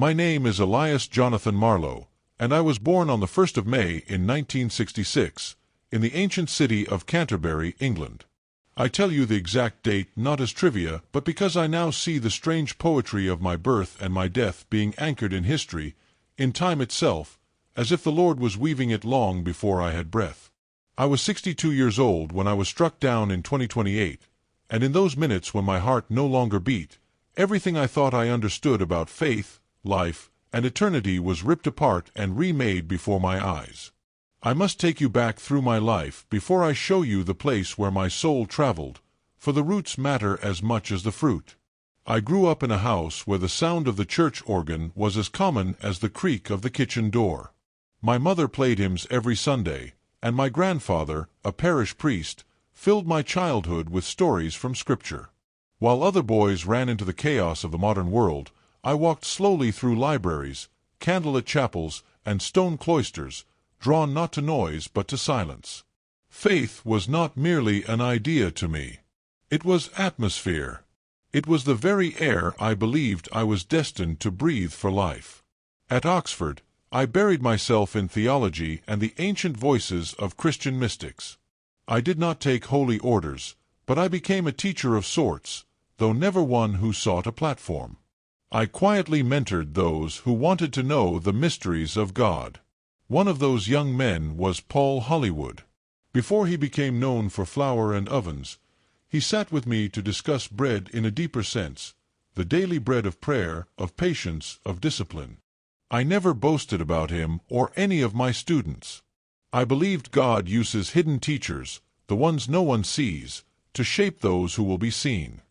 My name is Elias Jonathan Marlowe, and I was born on the 1st of May in 1966, in the ancient city of Canterbury, England. I tell you the exact date not as trivia, but because I now see the strange poetry of my birth and my death being anchored in history, in time itself, as if the Lord was weaving it long before I had breath. I was 62 years old when I was struck down in 2028, and in those minutes when my heart no longer beat, everything I thought I understood about faith, life, and eternity was ripped apart and remade before my eyes. I must take you back through my life before I show you the place where my soul traveled, for the roots matter as much as the fruit. I grew up in a house where the sound of the church organ was as common as the creak of the kitchen door. My mother played hymns every Sunday, and my grandfather, a parish priest, filled my childhood with stories from Scripture. While other boys ran into the chaos of the modern world, I walked slowly through libraries, candlelit chapels, and stone cloisters, drawn not to noise but to silence. Faith was not merely an idea to me. It was atmosphere. It was the very air I believed I was destined to breathe for life. At Oxford, I buried myself in theology and the ancient voices of Christian mystics. I did not take holy orders, but I became a teacher of sorts, though never one who sought a platform. I quietly mentored those who wanted to know the mysteries of God. One of those young men was Paul Hollywood. Before he became known for flour and ovens, he sat with me to discuss bread in a deeper sense, the daily bread of prayer, of patience, of discipline. I never boasted about him or any of my students. I believed God uses hidden teachers, the ones no one sees, to shape those who will be seen.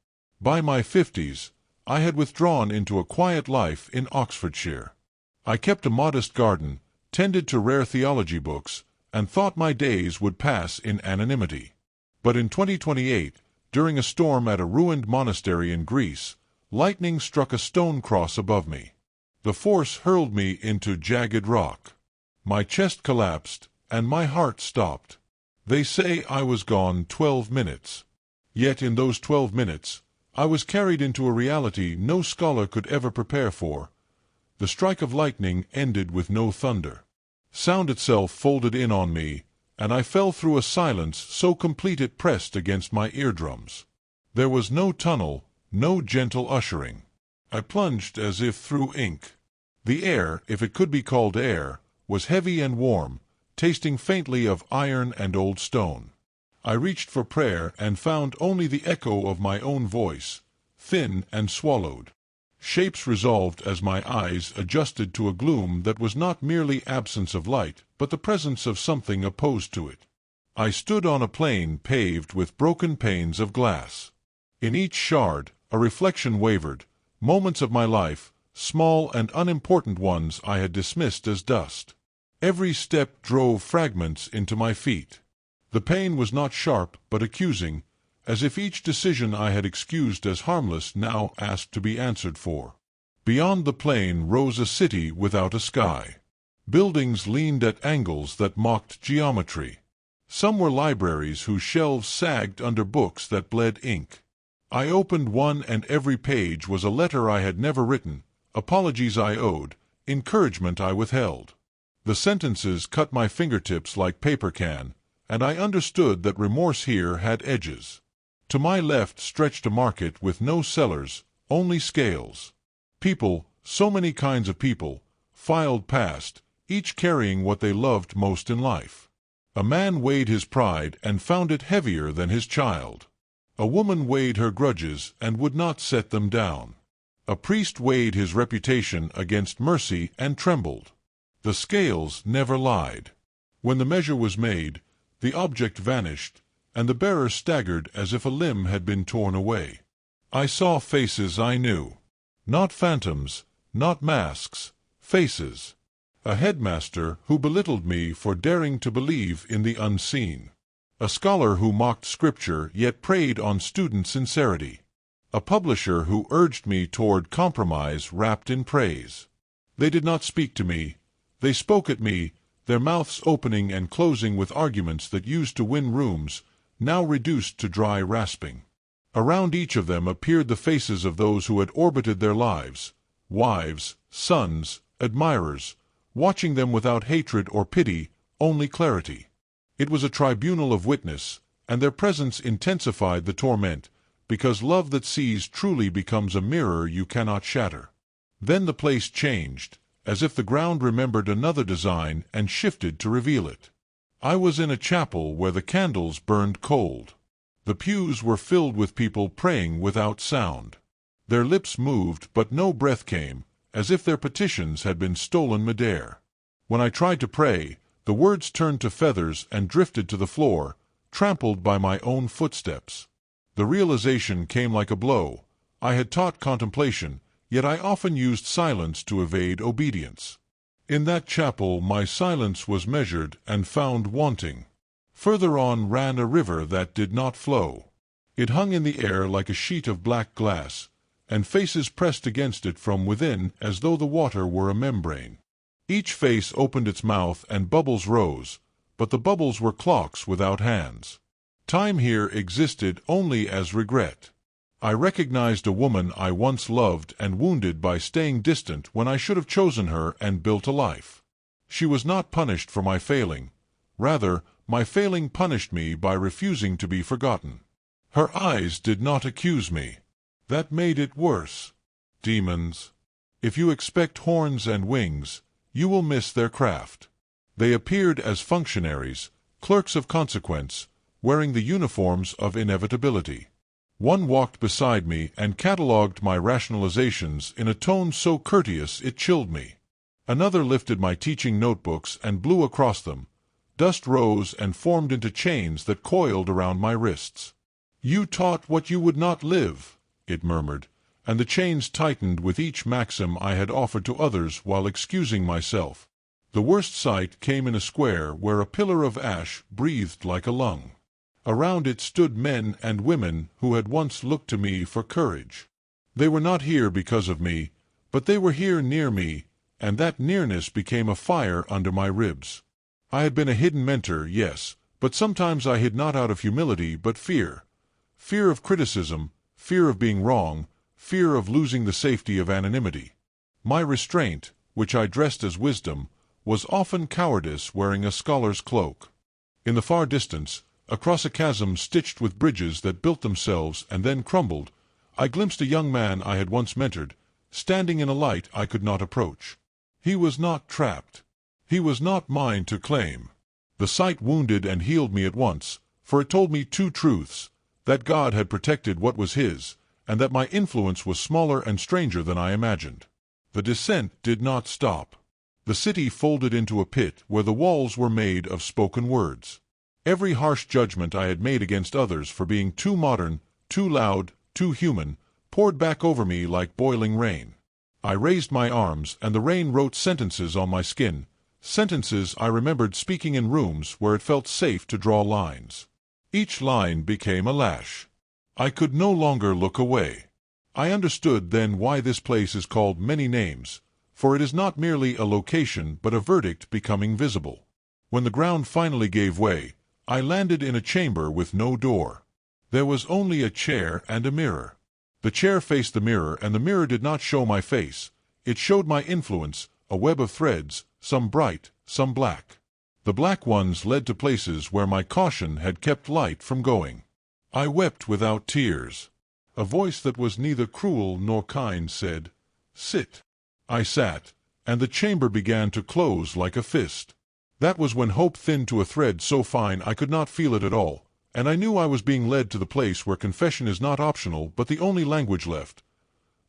By my 50s, I had withdrawn into a quiet life in Oxfordshire. I kept a modest garden, tended to rare theology books, and thought my days would pass in anonymity. But in 2028, during a storm at a ruined monastery in Greece, lightning struck a stone cross above me. The force hurled me into jagged rock. My chest collapsed, and my heart stopped. They say I was gone 12 minutes. Yet in those 12 minutes, I was carried into a reality no scholar could ever prepare for. The strike of lightning ended with no thunder. Sound itself folded in on me, and I fell through a silence so complete it pressed against my eardrums. There was no tunnel, no gentle ushering. I plunged as if through ink. The air, if it could be called air, was heavy and warm, tasting faintly of iron and old stone. I reached for prayer and found only the echo of my own voice, thin and swallowed. Shapes resolved as my eyes adjusted to a gloom that was not merely absence of light, but the presence of something opposed to it. I stood on a plain paved with broken panes of glass. In each shard, a reflection wavered, moments of my life, small and unimportant ones I had dismissed as dust. Every step drove fragments into my feet. The pain was not sharp but accusing, as if each decision I had excused as harmless now asked to be answered for. Beyond the plain rose a city without a sky. Buildings leaned at angles that mocked geometry. Some were libraries whose shelves sagged under books that bled ink. I opened one, and every page was a letter I had never written, apologies I owed, encouragement I withheld. The sentences cut my fingertips like paper can, and I understood that remorse here had edges. To my left stretched a market with no sellers, only scales. People, so many kinds of people, filed past, each carrying what they loved most in life. A man weighed his pride and found it heavier than his child. A woman weighed her grudges and would not set them down. A priest weighed his reputation against mercy and trembled. The scales never lied. When the measure was made, the object vanished, and the bearer staggered as if a limb had been torn away. I saw faces I knew. Not phantoms, not masks, faces. A headmaster who belittled me for daring to believe in the unseen. A scholar who mocked Scripture yet preyed on student sincerity. A publisher who urged me toward compromise wrapped in praise. They did not speak to me. They spoke at me, their mouths opening and closing with arguments that used to win rooms, now reduced to dry rasping. Around each of them appeared the faces of those who had orbited their lives, wives, sons, admirers, watching them without hatred or pity, only clarity. It was a tribunal of witness, and their presence intensified the torment, because love that sees truly becomes a mirror you cannot shatter. Then the place changed, as if the ground remembered another design and shifted to reveal it. I was in a chapel where the candles burned cold. The pews were filled with people praying without sound. Their lips moved, but no breath came, as if their petitions had been stolen midair. When I tried to pray, the words turned to feathers and drifted to the floor, trampled by my own footsteps. The realization came like a blow. I had taught contemplation, yet I often used silence to evade obedience. In that chapel my silence was measured and found wanting. Further on ran a river that did not flow. It hung in the air like a sheet of black glass, and faces pressed against it from within as though the water were a membrane. Each face opened its mouth and bubbles rose, but the bubbles were clocks without hands. Time here existed only as regret. I recognized a woman I once loved and wounded by staying distant when I should have chosen her and built a life. She was not punished for my failing. Rather, my failing punished me by refusing to be forgotten. Her eyes did not accuse me. That made it worse. Demons. If you expect horns and wings, you will miss their craft. They appeared as functionaries, clerks of consequence, wearing the uniforms of inevitability. One walked beside me and catalogued my rationalizations in a tone so courteous it chilled me. Another lifted my teaching notebooks and blew across them. Dust rose and formed into chains that coiled around my wrists. "You taught what you would not live," it murmured, and the chains tightened with each maxim I had offered to others while excusing myself. The worst sight came in a square where a pillar of ash breathed like a lung. Around it stood men and women who had once looked to me for courage. They were not here because of me, but they were here near me, and that nearness became a fire under my ribs. I had been a hidden mentor, yes, but sometimes I hid not out of humility but fear. Fear of criticism, fear of being wrong, fear of losing the safety of anonymity. My restraint, which I dressed as wisdom, was often cowardice wearing a scholar's cloak. In the far distance, across a chasm stitched with bridges that built themselves and then crumbled, I glimpsed a young man I had once mentored, standing in a light I could not approach. He was not trapped. He was not mine to claim. The sight wounded and healed me at once, for it told me two truths: that God had protected what was his, and that my influence was smaller and stranger than I imagined. The descent did not stop. The city folded into a pit where the walls were made of spoken words. Every harsh judgment I had made against others for being too modern, too loud, too human, poured back over me like boiling rain. I raised my arms, and the rain wrote sentences on my skin, sentences I remembered speaking in rooms where it felt safe to draw lines. Each line became a lash. I could no longer look away. I understood then why this place is called many names, for it is not merely a location but a verdict becoming visible. When the ground finally gave way, I landed in a chamber with no door. There was only a chair and a mirror. The chair faced the mirror, and the mirror did not show my face. It showed my influence, a web of threads, some bright, some black. The black ones led to places where my caution had kept light from going. I wept without tears. A voice that was neither cruel nor kind said, "Sit." I sat, and the chamber began to close like a fist. That was when hope thinned to a thread so fine I could not feel it at all, and I knew I was being led to the place where confession is not optional but the only language left.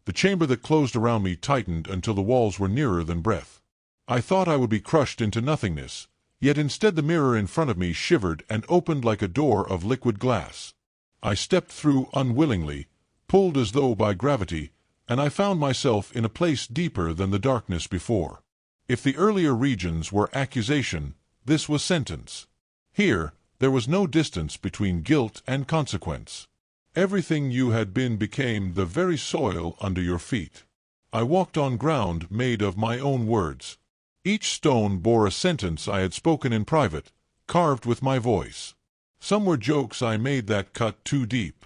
The chamber that closed around me tightened until the walls were nearer than breath. I thought I would be crushed into nothingness, yet instead the mirror in front of me shivered and opened like a door of liquid glass. I stepped through unwillingly, pulled as though by gravity, and I found myself in a place deeper than the darkness before. If the earlier regions were accusation, this was sentence. Here, there was no distance between guilt and consequence. Everything you had been became the very soil under your feet. I walked on ground made of my own words. Each stone bore a sentence I had spoken in private, carved with my voice. Some were jokes I made that cut too deep.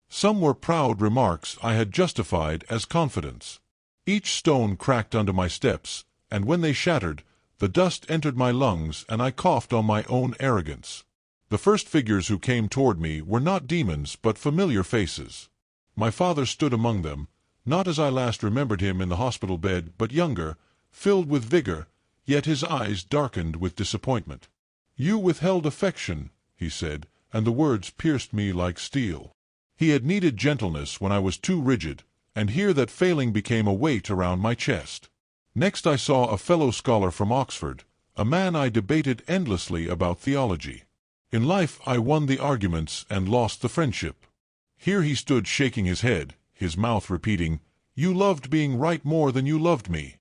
Some were proud remarks I had justified as confidence. Each stone cracked under my steps, and when they shattered, the dust entered my lungs and I coughed on my own arrogance. The first figures who came toward me were not demons but familiar faces. My father stood among them, not as I last remembered him in the hospital bed, but younger, filled with vigor, yet his eyes darkened with disappointment. "You withheld affection," he said, and the words pierced me like steel. He had needed gentleness when I was too rigid, and here that failing became a weight around my chest. Next I saw a fellow scholar from Oxford, a man I debated endlessly about theology. In life I won the arguments and lost the friendship. Here he stood shaking his head, his mouth repeating, "You loved being right more than you loved me."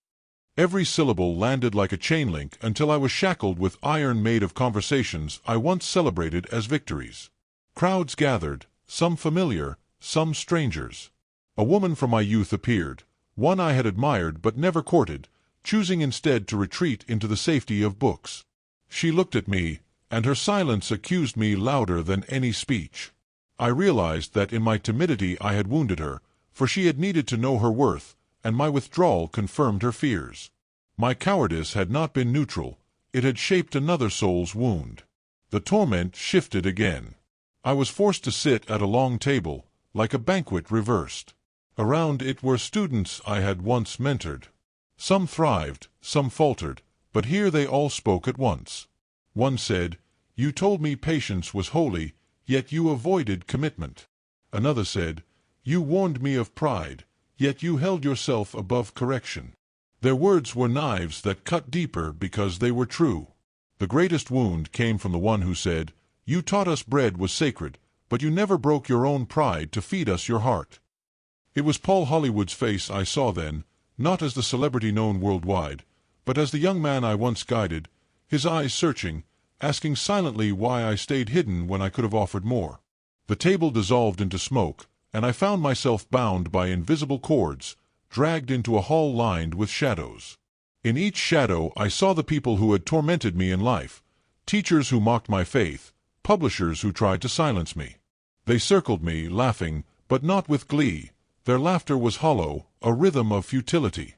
Every syllable landed like a chain link until I was shackled with iron made of conversations I once celebrated as victories. Crowds gathered, some familiar, some strangers. A woman from my youth appeared, one I had admired but never courted, choosing instead to retreat into the safety of books. She looked at me, and her silence accused me louder than any speech. I realized that in my timidity I had wounded her, for she had needed to know her worth, and my withdrawal confirmed her fears. My cowardice had not been neutral, it had shaped another soul's wound. The torment shifted again. I was forced to sit at a long table, like a banquet reversed. Around it were students I had once mentored. Some thrived, some faltered, but here they all spoke at once. One said, "You told me patience was holy, yet you avoided commitment." Another said, "You warned me of pride, yet you held yourself above correction." Their words were knives that cut deeper because they were true. The greatest wound came from the one who said, "You taught us bread was sacred, but you never broke your own pride to feed us your heart." It was Paul Hollywood's face I saw then, not as the celebrity known worldwide, but as the young man I once guided, his eyes searching, asking silently why I stayed hidden when I could have offered more. The table dissolved into smoke, and I found myself bound by invisible cords, dragged into a hall lined with shadows. In each shadow I saw the people who had tormented me in life, teachers who mocked my faith, publishers who tried to silence me. They circled me, laughing, but not with glee. Their laughter was hollow, a rhythm of futility.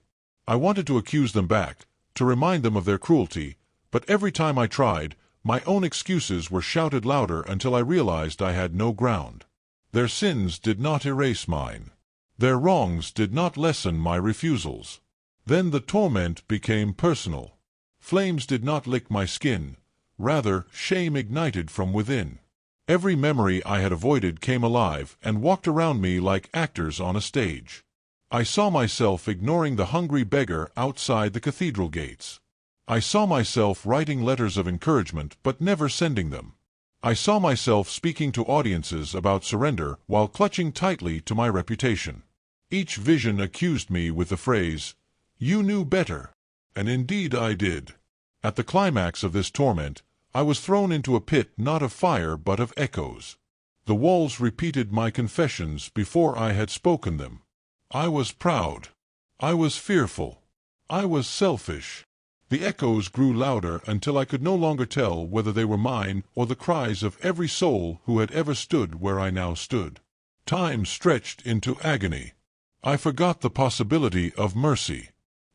I wanted to accuse them back, to remind them of their cruelty, but every time I tried, my own excuses were shouted louder until I realized I had no ground. Their sins did not erase mine. Their wrongs did not lessen my refusals. Then the torment became personal. Flames did not lick my skin. Rather, shame ignited from within. Every memory I had avoided came alive and walked around me like actors on a stage. I saw myself ignoring the hungry beggar outside the cathedral gates. I saw myself writing letters of encouragement but never sending them. I saw myself speaking to audiences about surrender while clutching tightly to my reputation. Each vision accused me with the phrase, "You knew better." And indeed I did. At the climax of this torment, I was thrown into a pit not of fire but of echoes. The walls repeated my confessions before I had spoken them. I was proud. I was fearful. I was selfish. The echoes grew louder until I could no longer tell whether they were mine or the cries of every soul who had ever stood where I now stood. Time stretched into agony. I forgot the possibility of mercy.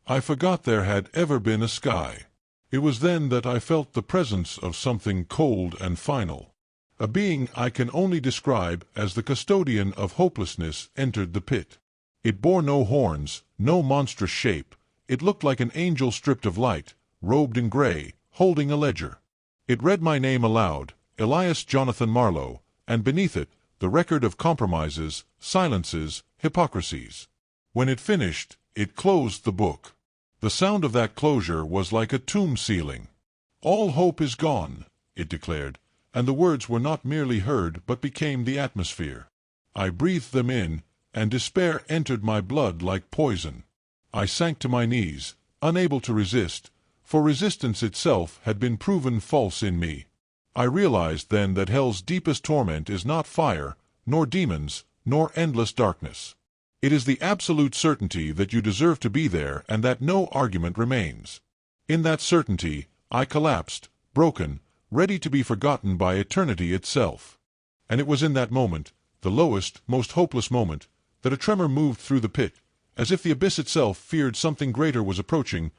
I forgot there had ever been a sky. It was then that I felt the presence of something cold and final. A being I can only describe as the custodian of hopelessness entered the pit. It bore no horns, no monstrous shape. It looked like an angel stripped of light, robed in gray, holding a ledger. It read my name aloud, Elias Jonathan Marlowe, and beneath it, the record of compromises, silences, hypocrisies. When it finished, it closed the book. The sound of that closure was like a tomb sealing. "All hope is gone," it declared, and the words were not merely heard but became the atmosphere. I breathed them in, and despair entered my blood like poison. I sank to my knees, unable to resist, for resistance itself had been proven false in me. I realized then that hell's deepest torment is not fire, nor demons, nor endless darkness. It is the absolute certainty that you deserve to be there and that no argument remains. In that certainty, I collapsed, broken, ready to be forgotten by eternity itself. And it was in that moment, the lowest, most hopeless moment, that a tremor moved through the pit, As if the abyss itself feared something greater was approaching,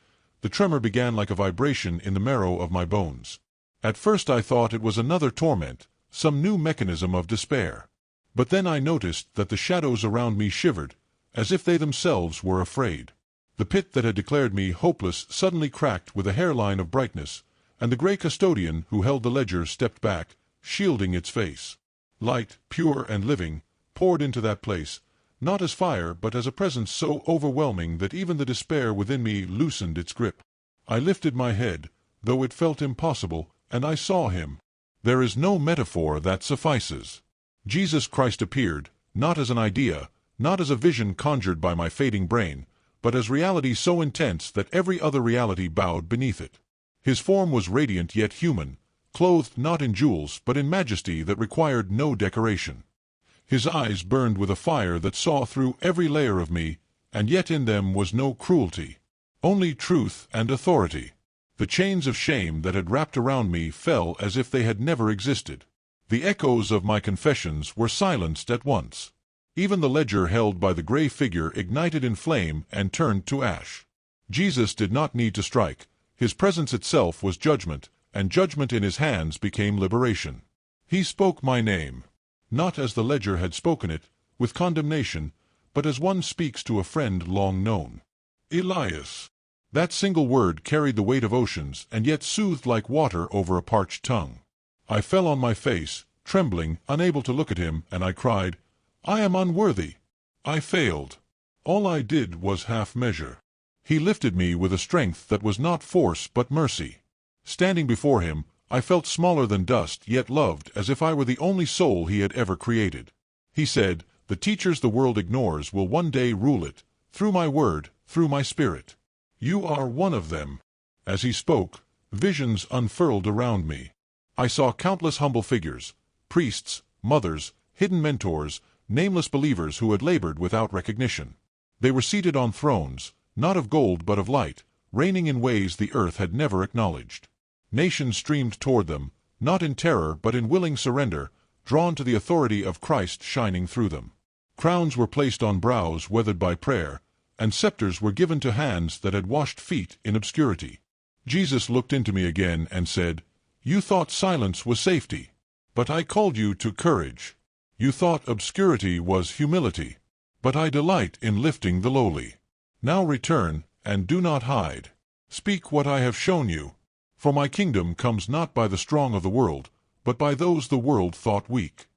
the tremor began like a vibration in the marrow of my bones. At first I thought it was another torment, some new mechanism of despair. But then I noticed that the shadows around me shivered, as if they themselves were afraid. The pit that had declared me hopeless suddenly cracked with a hairline of brightness, and the gray custodian who held the ledger stepped back, shielding its face. Light, pure and living, poured into that place, not as fire but as a presence so overwhelming that even the despair within me loosened its grip. I lifted my head, though it felt impossible, and I saw him. There is no metaphor that suffices. Jesus Christ appeared, not as an idea, not as a vision conjured by my fading brain, but as reality so intense that every other reality bowed beneath it. His form was radiant yet human, clothed not in jewels but in majesty that required no decoration. His eyes burned with a fire that saw through every layer of me, and yet in them was no cruelty, only truth and authority. The chains of shame that had wrapped around me fell as if they had never existed. The echoes of my confessions were silenced at once. Even the ledger held by the gray figure ignited in flame and turned to ash. Jesus did not need to strike. His presence itself was judgment, and judgment in his hands became liberation. He spoke my name, not as the ledger had spoken it, with condemnation, but as one speaks to a friend long known. Elias. That single word carried the weight of oceans, and yet soothed like water over a parched tongue. I fell on my face, trembling, unable to look at him, and I cried, "I am unworthy. I failed. All I did was half measure." He lifted me with a strength that was not force but mercy. Standing before him, I felt smaller than dust, yet loved as if I were the only soul he had ever created. He said, "The teachers the world ignores will one day rule it, through my word, through my spirit. You are one of them." As he spoke, visions unfurled around me. I saw countless humble figures, priests, mothers, hidden mentors, nameless believers who had labored without recognition. They were seated on thrones, not of gold but of light, reigning in ways the earth had never acknowledged. Nations streamed toward them, not in terror but in willing surrender, drawn to the authority of Christ shining through them. Crowns were placed on brows weathered by prayer, and scepters were given to hands that had washed feet in obscurity. Jesus looked into me again and said, "You thought silence was safety, but I called you to courage. You thought obscurity was humility, but I delight in lifting the lowly. Now return, and do not hide. Speak what I have shown you. For my kingdom comes not by the strong of the world, but by those the world thought weak."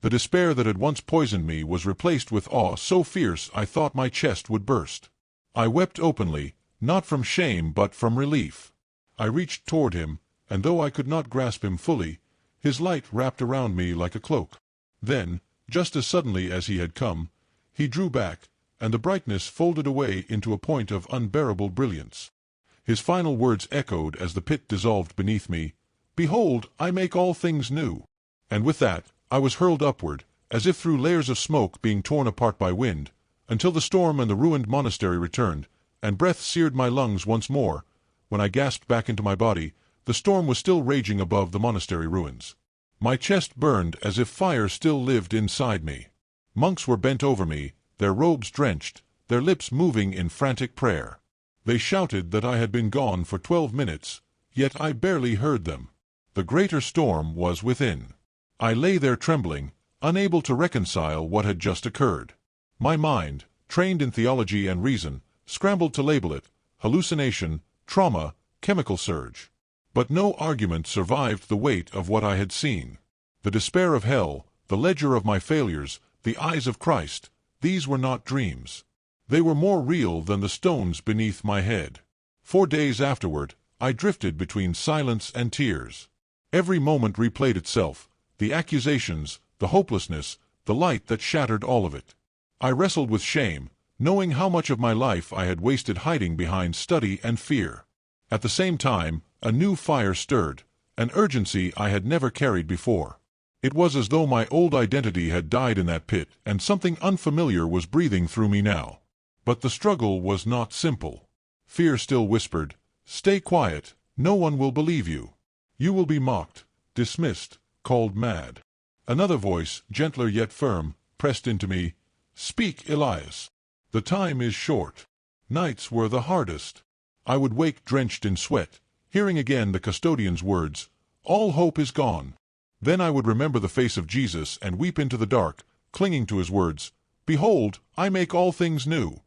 The despair that had once poisoned me was replaced with awe so fierce I thought my chest would burst. I wept openly, not from shame but from relief. I reached toward him, and though I could not grasp him fully, his light wrapped around me like a cloak. Then, just as suddenly as he had come, he drew back, and the brightness folded away into a point of unbearable brilliance. His final words echoed as the pit dissolved beneath me, "Behold, I make all things new." And with that, I was hurled upward, as if through layers of smoke being torn apart by wind, until the storm and the ruined monastery returned, and breath seared my lungs once more. When I gasped back into my body, the storm was still raging above the monastery ruins. My chest burned as if fire still lived inside me. Monks were bent over me, their robes drenched, their lips moving in frantic prayer. They shouted that I had been gone for 12 minutes, yet I barely heard them. The greater storm was within. I lay there trembling, unable to reconcile what had just occurred. My mind, trained in theology and reason, scrambled to label it hallucination, trauma, chemical surge. But no argument survived the weight of what I had seen. The despair of hell, the ledger of my failures, the eyes of Christ, these were not dreams. They were more real than the stones beneath my head. 4 days afterward, I drifted between silence and tears. Every moment replayed itself, the accusations, the hopelessness, the light that shattered all of it. I wrestled with shame, knowing how much of my life I had wasted hiding behind study and fear. At the same time, a new fire stirred, an urgency I had never carried before. It was as though my old identity had died in that pit, and something unfamiliar was breathing through me now. But the struggle was not simple. Fear still whispered, "Stay quiet, no one will believe you. You will be mocked, dismissed, called mad." Another voice, gentler yet firm, pressed into me, "Speak, Elias. The time is short. Nights were the hardest. I would wake drenched in sweat, hearing again the custodian's words, "All hope is gone." Then I would remember the face of Jesus and weep into the dark, clinging to his words, "Behold, I make all things new."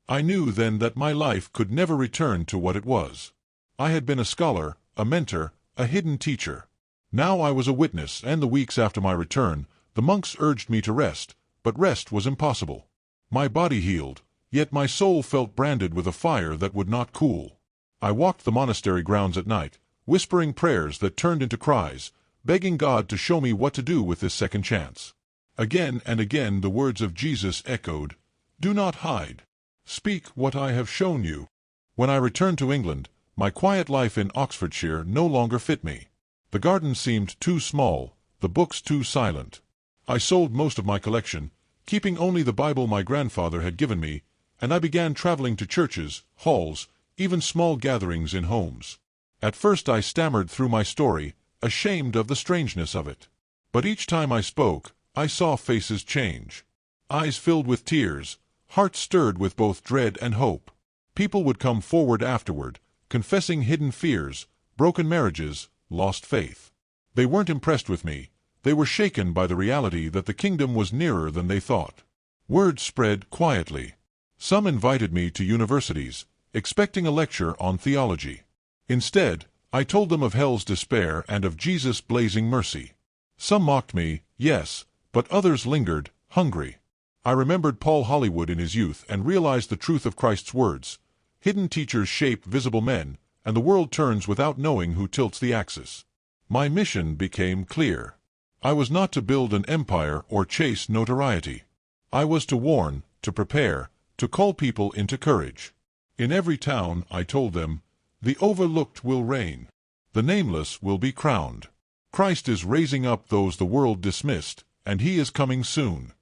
I knew then that my life could never return to what it was. I had been a scholar, a mentor, a hidden teacher. Now I was a witness, and the weeks after my return, the monks urged me to rest, but rest was impossible. My body healed, yet my soul felt branded with a fire that would not cool. I walked the monastery grounds at night, whispering prayers that turned into cries, begging God to show me what to do with this second chance. Again and again the words of Jesus echoed, "Do not hide. Speak what I have shown you." When I returned to England, my quiet life in Oxfordshire no longer fit me. The garden seemed too small, the books too silent. I sold most of my collection, keeping only the Bible my grandfather had given me, and I began traveling to churches, halls, even small gatherings in homes. At first I stammered through my story, ashamed of the strangeness of it. But each time I spoke, I saw faces change. Eyes filled with tears, hearts stirred with both dread and hope. People would come forward afterward, confessing hidden fears, broken marriages, lost faith. They weren't impressed with me. They were shaken by the reality that the kingdom was nearer than they thought. Word spread quietly. Some invited me to universities, expecting a lecture on theology. Instead, I told them of hell's despair and of Jesus' blazing mercy. Some mocked me, yes, but others lingered, hungry. I remembered Paul Hollywood in his youth and realized the truth of Christ's words. Hidden teachers shape visible men, and the world turns without knowing who tilts the axis. My mission became clear. I was not to build an empire or chase notoriety. I was to warn, to prepare, to call people into courage. In every town, I told them, the overlooked will reign. The nameless will be crowned. Christ is raising up those the world dismissed, and he is coming soon.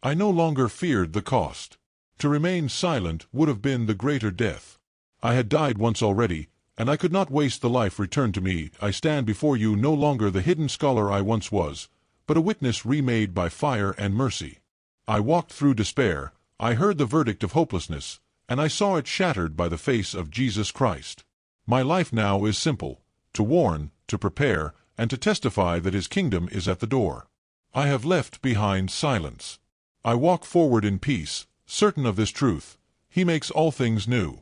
I no longer feared the cost. To remain silent would have been the greater death. I had died once already, and I could not waste the life returned to me. I stand before you no longer the hidden scholar I once was, but a witness remade by fire and mercy. I walked through despair, I heard the verdict of hopelessness, and I saw it shattered by the face of Jesus Christ. My life now is simple, to warn, to prepare, and to testify that his kingdom is at the door. I have left behind silence. I walk forward in peace, certain of this truth: he makes all things new.